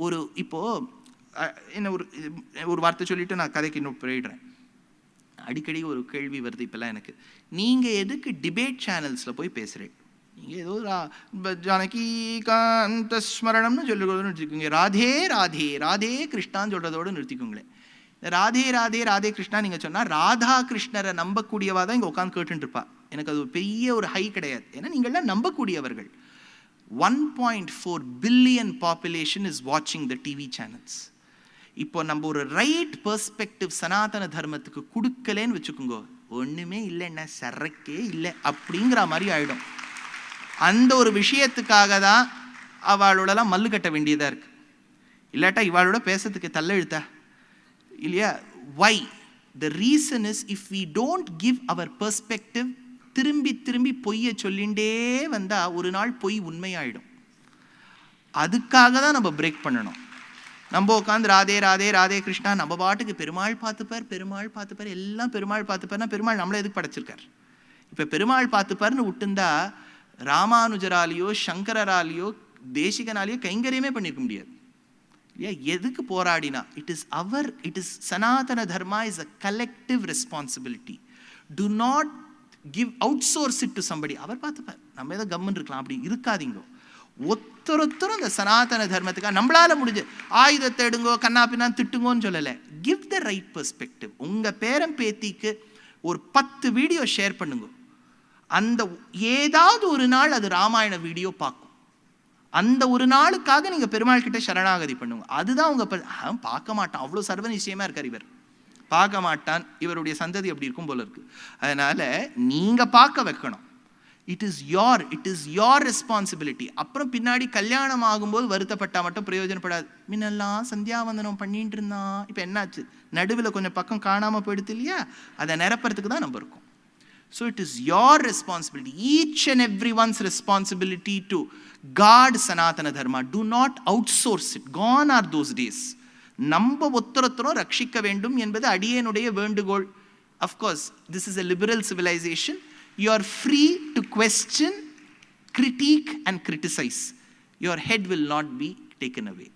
ஒரு இப்போது என்ன ஒரு வார்த்தை சொல்லிவிட்டு நான் கதைக்கு இன்னும் போயிடுறேன். அடிக்கடி ஒரு கேள்வி வருது இப்போல்லாம் எனக்கு, நீங்கள் எதுக்கு டிபேட் சேனல்ஸில் போய் பேசுகிறேன்? நீங்கள் ஏதோ ஜானகி காந்த ஸ்மரணம்னு சொல்லுறதோடு நிறுத்திக்கோங்க, ராதே ராதே ராதே கிருஷ்ணான்னு சொல்கிறதோடு நிறுத்திக்கோங்களேன். ராதே ராதே ராதே கிருஷ்ணா நீங்கள் சொன்னால் ராதா கிருஷ்ணரை நம்பக்கூடியவா தான் இங்கே உட்காந்து கேட்டுருப்பா. எனக்கு அது ஒரு பெரிய ஒரு ஹை கிடையாது, ஏன்னா நீங்கள்லாம் நம்பக்கூடியவர்கள். 1.4 பில்லியன் பாப்புலேஷன் இஸ் வாட்சிங் த டிவி சேனல்ஸ். இப்போ நம்ம ஒரு ரைட் பெர்ஸ்பெக்டிவ் சனாதன தர்மத்துக்கு கொடுக்கலன்னு வச்சுக்கோங்க, ஒன்றுமே இல்லைன்னா சரக்கே இல்லை அப்படிங்கிற மாதிரி ஆகிடும். அந்த ஒரு விஷயத்துக்காக தான் அவளோடலாம் மல்லு கட்ட வேண்டியதாக இருக்குது. இல்லாட்டா இவாளோட பேசுறதுக்கு தள்ள எழுத்தா இல்லையா? Why? The reason is, if we don't give our perspective, திரும்பி திரும்பி பொய்யை சொல்லிகிட்டே வந்தால் ஒரு நாள் பொய் உண்மையாயிடும். அதுக்காக தான் நம்ம பிரேக் பண்ணணும். நம்ம உட்காந்து ராதே ராதே ராதே கிருஷ்ணா, நம்ம பாட்டுக்கு பெருமாள் பார்த்துப்பார் பெருமாள் பார்த்துப்பார் எல்லாம் பெருமாள் பார்த்துப்பார்னா பெருமாள் நம்மளை எதுக்கு படைச்சிருக்கார்? இப்போ பெருமாள் பார்த்துப்பார்னு விட்டுந்தா ராமானுஜராலேயோ சங்கராலேயோ தேசிகனாலேயோ கைங்கரியமே பண்ணியிருக்க முடியாது இல்லையா? எதுக்கு போராடினா? It is Sanatana Dharma is a collective responsibility. To not give outsource it to somebody. அவர் பார்த்துப்பார், நம்ம ஏதோ கம்மன் இருக்கலாம், அப்படி இருக்காதீங்க. ஒருத்தரும் இந்த சனாதன தர்மத்துக்காக நம்மளால முடிஞ்சு ஆயுதத்தை எடுங்கோ கண்ணா பின்னான்னு திட்டுங்கோன்னு சொல்லலை. Give the right perspective. உங்கள் பேரம் பேத்திக்கு ஒரு 10 வீடியோ ஷேர் பண்ணுங்க, அந்த ஏதாவது ஒரு நாள் அது ராமாயண வீடியோ பார்க்கும். அந்த ஒரு நாளுக்காக நீங்கள் பெருமாள் கிட்ட சரணாகதி பண்ணுங்க. அதுதான் உங்கள் பார்க்க மாட்டான், அவ்வளோ சர்வ நிச்சயமாக இருக்கார் இவர், பார்க்க மாட்டான், இவருடைய சந்ததி அப்படி இருக்கும் போல இருக்கு. அதனால நீங்கள் பார்க்க வைக்கணும். It is your responsibility. அப்புறம் பின்னாடி கல்யாணம் ஆகும்போது வருத்தப்பட்டால் மட்டும் பிரயோஜனப்படாது. முன்னெல்லாம் சந்தியாவந்தனம் பண்ணிட்டு இருந்தான், இப்போ என்னாச்சு? நடுவில் கொஞ்சம் பக்கம் காணாமல் போயிடுது இல்லையா? அதை நிரப்புறதுக்கு தான் நம்ம இருக்கோம். So it is your responsibility, each and everyone's responsibility to guard Sanatana Dharma. Do not outsource it. Gone are those days. நம்ம ஒத்தரத்தரும் ரட்சிக்க வேண்டும் என்பது அடியேனுடைய வேண்டுகோள். Of course, this is a liberal civilization. You are free to question, critique and criticize. Your head will not be taken away.